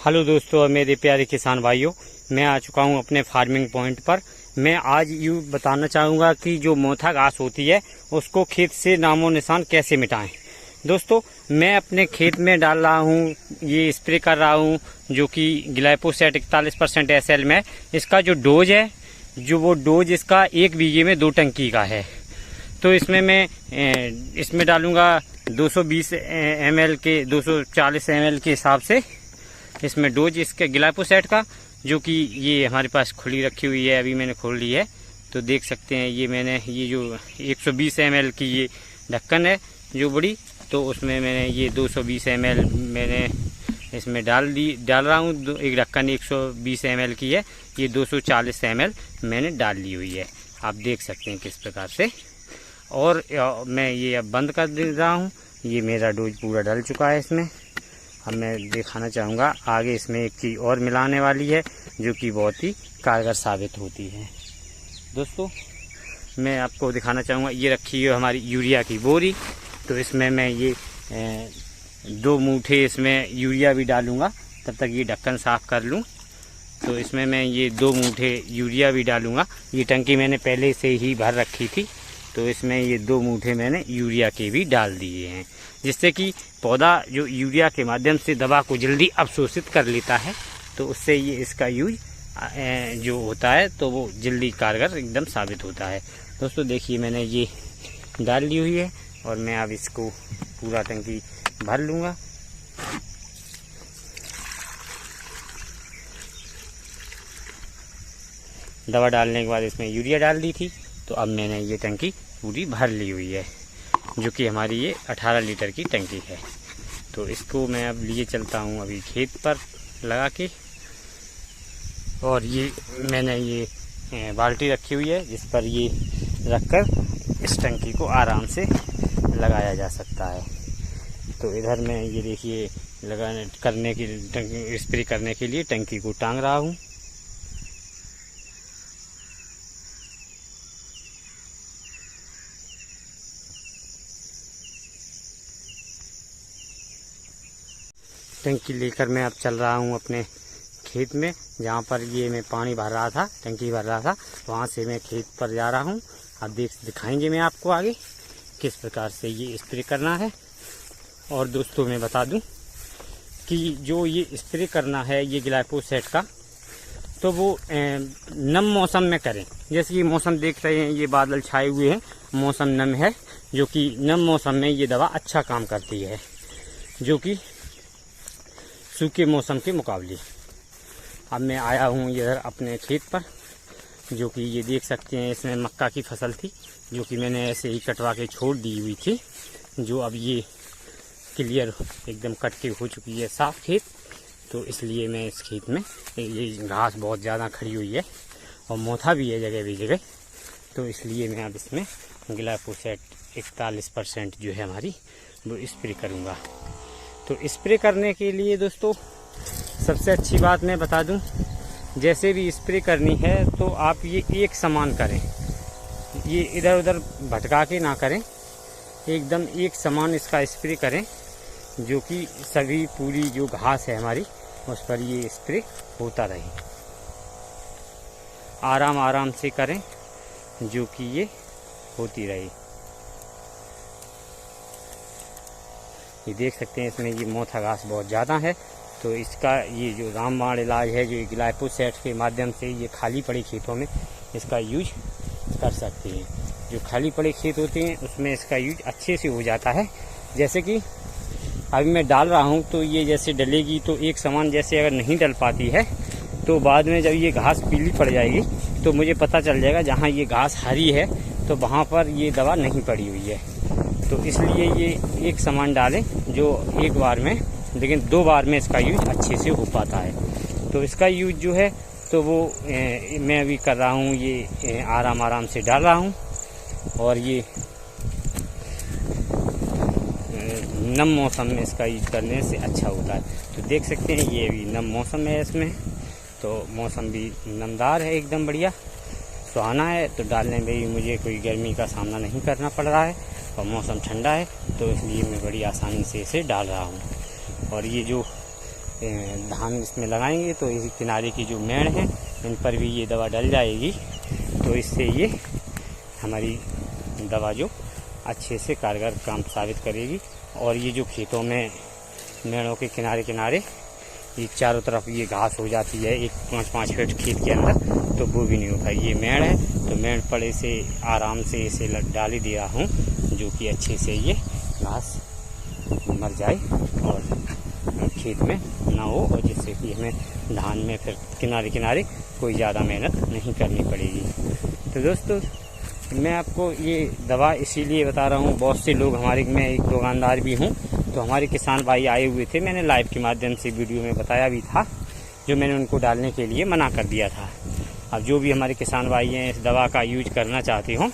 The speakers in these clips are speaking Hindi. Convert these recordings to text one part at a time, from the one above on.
हेलो दोस्तों और मेरे प्यारे किसान भाइयों, मैं आ चुका हूं अपने फार्मिंग पॉइंट पर। मैं आज यूँ बताना चाहूँगा कि जो मोथा घास होती है उसको खेत से नामो निशान कैसे मिटाएं। दोस्तों, मैं अपने खेत में डाल रहा हूँ, ये स्प्रे कर रहा हूँ जो कि ग्लाइफोसेट 41% SL में। इसका जो डोज है, वो डोज इसका 1 बीघे में 2 टंकी का है। तो इसमें मैं इसमें डालूँगा 220 ml के 240 ml के हिसाब से इसमें डोज इसके ग्लाइफोसेट का, जो कि ये हमारे पास खुली रखी हुई है। अभी मैंने खोल ली है तो देख सकते हैं। ये मैंने ये जो 120 ml की ये ढक्कन है जो बड़ी, तो उसमें मैंने ये 220 ml मैंने इसमें डाल रहा हूँ। एक ढक्कन 120 ml की है, ये 240 ml मैंने डाल ली हुई है। आप देख सकते हैं किस प्रकार से। और मैं ये अब बंद कर दे रहा हूँ। ये मेरा डोज पूरा डल चुका है इसमें। अब मैं दिखाना चाहूँगा आगे इसमें एक चीज़ और मिलाने वाली है जो कि बहुत ही कारगर साबित होती है। दोस्तों, मैं आपको दिखाना चाहूँगा, ये रखी है हमारी यूरिया की बोरी। तो इसमें मैं ये 2 मूठे इसमें यूरिया भी डालूँगा। तब तक ये ढक्कन साफ़ कर लूँ। तो इसमें मैं ये 2 मूठे यूरिया भी डालूँगा। ये टंकी मैंने पहले से ही भर रखी थी, तो इसमें ये 2 मूठे मैंने यूरिया के भी डाल दिए हैं, जिससे कि पौधा जो यूरिया के माध्यम से दवा को जल्दी अवशोषित कर लेता है। तो उससे ये इसका यूज जो होता है तो वो जल्दी कारगर एकदम साबित होता है। दोस्तों देखिए, मैंने ये डाल ली हुई है और मैं अब इसको पूरा टंकी भर लूँगा। दवा डालने के बाद इसमें यूरिया डाल दी थी, तो अब मैंने ये टंकी पूरी भर ली हुई है, जो कि हमारी ये 18 लीटर की टंकी है। तो इसको मैं अब लिए चलता हूँ अभी खेत पर लगा के। और ये मैंने ये बाल्टी रखी हुई है जिस पर ये रखकर इस टंकी को आराम से लगाया जा सकता है। तो इधर मैं ये देखिए स्प्रे करने के लिए टंकी को टांग रहा हूँ। टंकी लेकर मैं अब चल रहा हूँ अपने खेत में, जहाँ पर ये मैं पानी भर रहा था, टंकी भर रहा था। वहाँ से मैं खेत पर जा रहा हूँ। अब दिखाएंगे मैं आपको आगे किस प्रकार से ये स्प्रे करना है। और दोस्तों, मैं बता दूं कि जो ये स्प्रे करना है ये ग्लाइफोसेट का, तो वो नम मौसम में करें। जैसे कि मौसम देख रहे हैं, ये बादल छाए हुए हैं, मौसम नम है, जो कि नम मौसम में ये दवा अच्छा काम करती है, जो कि सूखे मौसम के मुकाबले। अब मैं आया हूँ इधर अपने खेत पर, जो कि ये देख सकते हैं। इसमें मक्का की फसल थी जो कि मैंने ऐसे ही कटवा के छोड़ दी हुई थी, जो अब ये क्लियर एकदम कट के हो चुकी है साफ खेत। तो इसलिए मैं इस खेत में, ये घास बहुत ज़्यादा खड़ी हुई है और मोथा भी है जगह भी जगह, तो इसलिए मैं अब इसमें ग्लाइफोसेट 41% जो है हमारी, वो स्प्रे करूँगा। तो स्प्रे करने के लिए दोस्तों सबसे अच्छी बात मैं बता दूं, जैसे भी स्प्रे करनी है तो आप ये एक समान करें, ये इधर उधर भटका के ना करें, एकदम एक समान इसका स्प्रे करें, जो कि सभी पूरी जो घास है हमारी उस पर ये स्प्रे होता रहे। आराम आराम से करें, जो कि ये होती रहे। ये देख सकते हैं इसमें ये मोथा घास बहुत ज़्यादा है, तो इसका ये जो रामबाण इलाज है, जो ग्लाइफोसेट के माध्यम से ये खाली पड़े खेतों में इसका यूज कर सकते हैं। जो खाली पड़े खेत होते हैं उसमें इसका यूज अच्छे से हो जाता है। जैसे कि अभी मैं डाल रहा हूँ, तो ये जैसे डलेगी तो एक समान, जैसे अगर नहीं डल पाती है तो बाद में जब ये घास पीली पड़ जाएगी तो मुझे पता चल जाएगा जहाँ ये घास हरी है तो वहाँ पर ये दवा नहीं पड़ी हुई है। तो इसलिए ये एक समान डालें, जो एक बार में, लेकिन 2 बार में इसका यूज अच्छे से हो पाता है। तो इसका यूज जो है तो वो मैं अभी कर रहा हूँ, ये आराम आराम से डाल रहा हूँ। और ये नम मौसम में इसका यूज करने से अच्छा होता है। तो देख सकते हैं ये भी नम मौसम है इसमें, तो मौसम भी नमदार है, एकदम बढ़िया सुहाना है। तो डालने में भी मुझे कोई गर्मी का सामना नहीं करना पड़ रहा है और मौसम ठंडा है, तो इसलिए मैं बड़ी आसानी से इसे डाल रहा हूँ। और ये जो धान इसमें लगाएंगे तो इस किनारे की जो मेड़ है इन पर भी ये दवा डल जाएगी। तो इससे ये हमारी दवा जो अच्छे से कारगर काम साबित करेगी। और ये जो खेतों में मेड़ों के किनारे किनारे ये चारों तरफ ये घास हो जाती है 5-5 फीट खेत के अंदर, तो वो भी नहीं होता। ये मेड़ है तो मेड़ पर इसे आराम से इसे डाल ही दे रहा हूँ, जो कि अच्छे से ये घास मर जाए और खेत में ना हो, और जिससे कि हमें धान में फिर किनारे किनारे कोई ज़्यादा मेहनत नहीं करनी पड़ेगी। तो दोस्तों मैं आपको ये दवा इसीलिए बता रहा हूँ, बहुत से लोग हमारे, मैं एक दुकानदार भी हूँ, तो हमारे किसान भाई आए हुए थे, मैंने लाइव के माध्यम से वीडियो में बताया भी था, जो मैंने उनको डालने के लिए मना कर दिया था। अब जो भी हमारे किसान भाई हैं इस दवा का यूज करना चाहते हों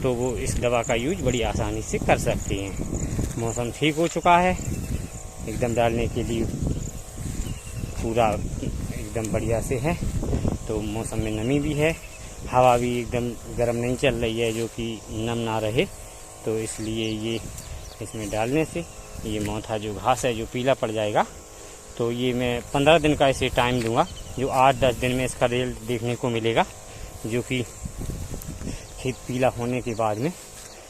तो वो इस दवा का यूज बड़ी आसानी से कर सकते हैं। मौसम ठीक हो चुका है, एकदम डालने के लिए पूरा एकदम बढ़िया से है। तो मौसम में नमी भी है, हवा भी एकदम गर्म नहीं चल रही है जो कि नम ना रहे। तो इसलिए ये इसमें डालने से ये मोथा जो घास है जो पीला पड़ जाएगा। तो ये मैं 15 दिन का इसे टाइम दूंगा, जो 8-10 दिन में इसका रिजल्ट देखने को मिलेगा, जो कि खेत पीला होने के बाद में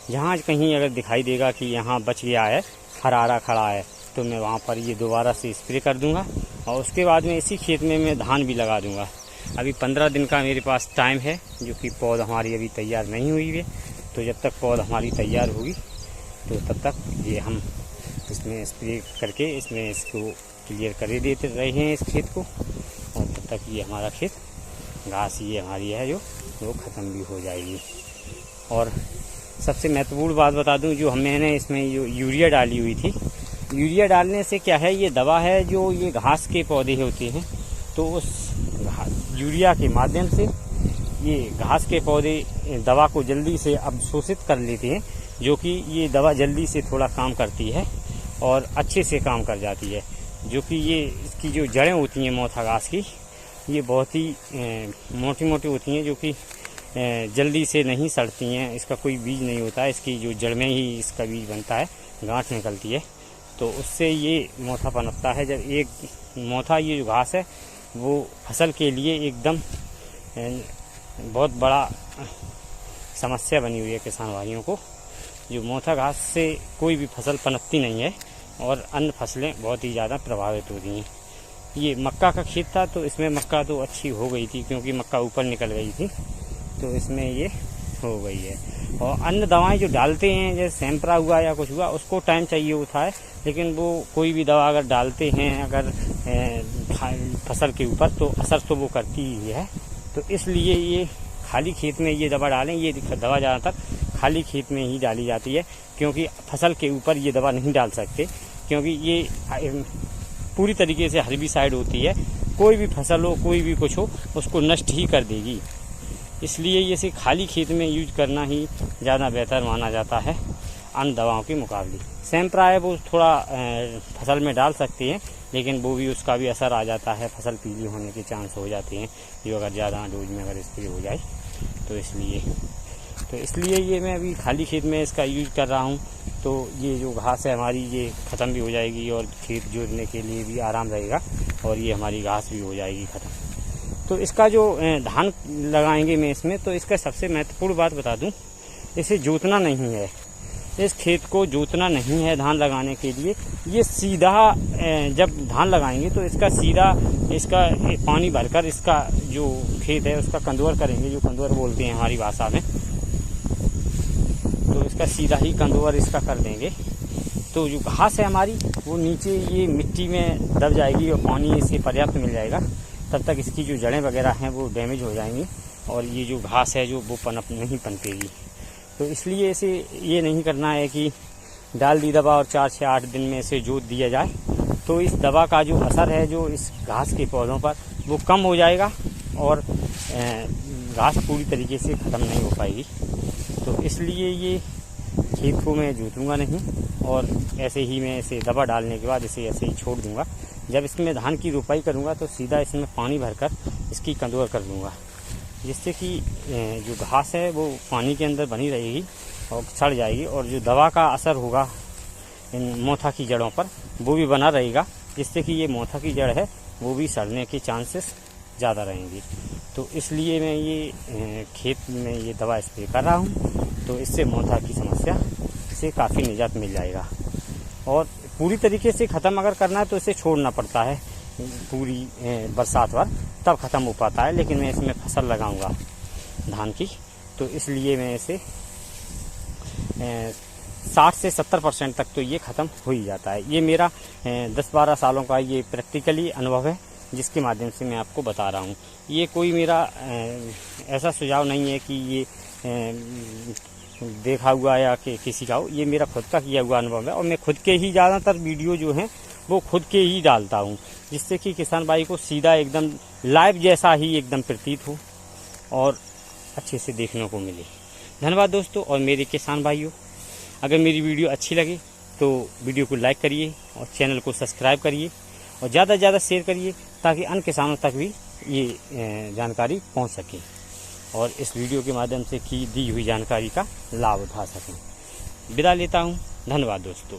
जहाँ कहीं अगर दिखाई देगा कि यहाँ बच गया है, हरारा खड़ा है, तो मैं वहाँ पर ये दोबारा से स्प्रे कर दूंगा और उसके बाद में इसी खेत में मैं धान भी लगा दूंगा। अभी 15 दिन का मेरे पास टाइम है, जो कि पौध हमारी अभी तैयार नहीं हुई है। तो जब तक पौध हमारी तैयार होगी तो तब तक ये हम इसमें स्प्रे करके इसमें इसको क्लियर कर देते रहे हैं इस खेत को, और तब तक ये हमारा खेत घास ये हमारी है जो वो ख़त्म भी हो जाएगी। और सबसे महत्वपूर्ण बात बता दूं, जो मैंने इसमें जो यूरिया डाली हुई थी, यूरिया डालने से क्या है, ये दवा है जो ये घास के पौधे होते हैं, तो उस यूरिया के माध्यम से ये घास के पौधे दवा को जल्दी से अवशोषित कर लेते हैं, जो कि ये दवा जल्दी से थोड़ा काम करती है और अच्छे से काम कर जाती है। जो कि ये इसकी जो जड़ें होती हैं मोथा घास की, ये बहुत ही मोटी मोटी होती हैं, जो कि जल्दी से नहीं सड़ती हैं। इसका कोई बीज नहीं होता है, इसकी जो जड़ में ही इसका बीज बनता है, गांठ निकलती है, तो उससे ये मोथा पनपता है। जब एक मोथा ये जो घास है वो फसल के लिए एकदम बहुत बड़ा समस्या बनी हुई है किसान भाइयों को। जो मोथा घास से कोई भी फसल पनपती नहीं है और अन्य फसलें बहुत ही ज़्यादा प्रभावित होती हैं। ये मक्का का खेत था, तो इसमें मक्का तो अच्छी हो गई थी क्योंकि मक्का ऊपर निकल गई थी, तो इसमें ये हो गई है। और अन्य दवाएं जो डालते हैं, जैसे सैंपरा हुआ या कुछ हुआ, उसको टाइम चाहिए होता है, लेकिन वो कोई भी दवा अगर डालते हैं अगर फसल के ऊपर, तो असर तो वो करती ही है। तो इसलिए ये खाली खेत में ये दवा डालें। ये दवा ज़्यादातर खाली खेत में ही डाली जाती है, क्योंकि फसल के ऊपर ये दवा नहीं डाल सकते, क्योंकि ये पूरी तरीके से हर्बिसाइड होती है। कोई भी फसल हो, कोई भी कुछ हो, उसको नष्ट ही कर देगी। इसलिए ये इसे खाली खेत में यूज करना ही ज़्यादा बेहतर माना जाता है अन्य दवाओं के मुकाबले। सैंपरा है वो थोड़ा फसल में डाल सकते हैं, लेकिन वो भी उसका भी असर आ जाता है, फसल पीली होने के चांस हो जाते हैं जो अगर ज़्यादा डोज में अगर स्प्रे हो जाए। तो इसलिए ये मैं अभी खाली खेत में इसका यूज कर रहा हूँ। तो ये जो घास है हमारी ये ख़त्म भी हो जाएगी और खेत जोतने के लिए भी आराम रहेगा, और ये हमारी घास भी हो जाएगी ख़त्म। तो इसका जो धान लगाएंगे मैं इसमें, तो इसका सबसे महत्वपूर्ण बात बता दूं, इसे जोतना नहीं है, इस खेत को जोतना नहीं है धान लगाने के लिए। ये सीधा जब धान लगाएंगे तो इसका सीधा इसका पानी भरकर इसका जो खेत है उसका कंदुअर करेंगे, जो कंदुअर बोलते हैं हमारी भाषा में, तो इसका सीधा ही कंदुअर इसका कर देंगे। तो जो घास है हमारी वो नीचे ये मिट्टी में दब जाएगी और पानी इसे पर्याप्त मिल जाएगा। तब तक इसकी जो जड़ें वगैरह हैं वो डैमेज हो जाएंगी और ये जो घास है जो वो नहीं पनपेगी। तो इसलिए इसे ये नहीं करना है कि डाल दी दवा और 4 से 8 दिन में इसे जोत दिया जाए, तो इस दवा का जो असर है जो इस घास के पौधों पर वो कम हो जाएगा और घास पूरी तरीके से ख़त्म नहीं हो पाएगी। तो इसलिए ये खेत को मैं जोतूँगा नहीं और ऐसे ही मैं इसे दवा डालने के बाद इसे ऐसे ही छोड़ दूँगा। जब इसमें धान की रोपाई करूँगा तो सीधा इसमें पानी भरकर इसकी कंदुअर कर दूँगा, जिससे कि जो घास है वो पानी के अंदर बनी रहेगी और सड़ जाएगी, और जो दवा का असर होगा इन मोथा की जड़ों पर वो भी बना रहेगा। जिससे कि ये मोथा की जड़ है वो भी सड़ने के चांसेस ज़्यादा रहेंगे। तो इसलिए मैं ये खेत में ये दवा स्प्रे कर रहा हूँ, तो इससे मोथा की समस्या से काफ़ी निजात मिल जाएगा। और पूरी तरीके से ख़त्म अगर करना है तो इसे छोड़ना पड़ता है पूरी बरसात भर, तब ख़त्म हो पाता है। लेकिन मैं इसमें फसल लगाऊंगा धान की, तो इसलिए मैं इसे 60 से 70% तक तो ये ख़त्म हो ही जाता है। ये मेरा 10-12 सालों का ये प्रैक्टिकली अनुभव है, जिसके माध्यम से मैं आपको बता रहा हूँ। ये कोई मेरा ऐसा सुझाव नहीं है कि ये देखा हुआ या कि किसी का हो, ये मेरा खुद का किया हुआ अनुभव है। और मैं खुद के ही ज़्यादातर वीडियो जो हैं वो खुद के ही डालता हूँ, जिससे कि किसान भाई को सीधा एकदम लाइव जैसा ही एकदम प्रतीत हो और अच्छे से देखने को मिले। धन्यवाद दोस्तों। और मेरे किसान भाइयों, अगर मेरी वीडियो अच्छी लगे तो वीडियो को लाइक करिए और चैनल को सब्सक्राइब करिए और ज़्यादा से ज़्यादा शेयर करिए, ताकि अन्य किसानों तक भी ये जानकारी पहुंच सके और इस वीडियो के माध्यम से की दी हुई जानकारी का लाभ उठा सकें। विदा लेता हूं। धन्यवाद दोस्तों।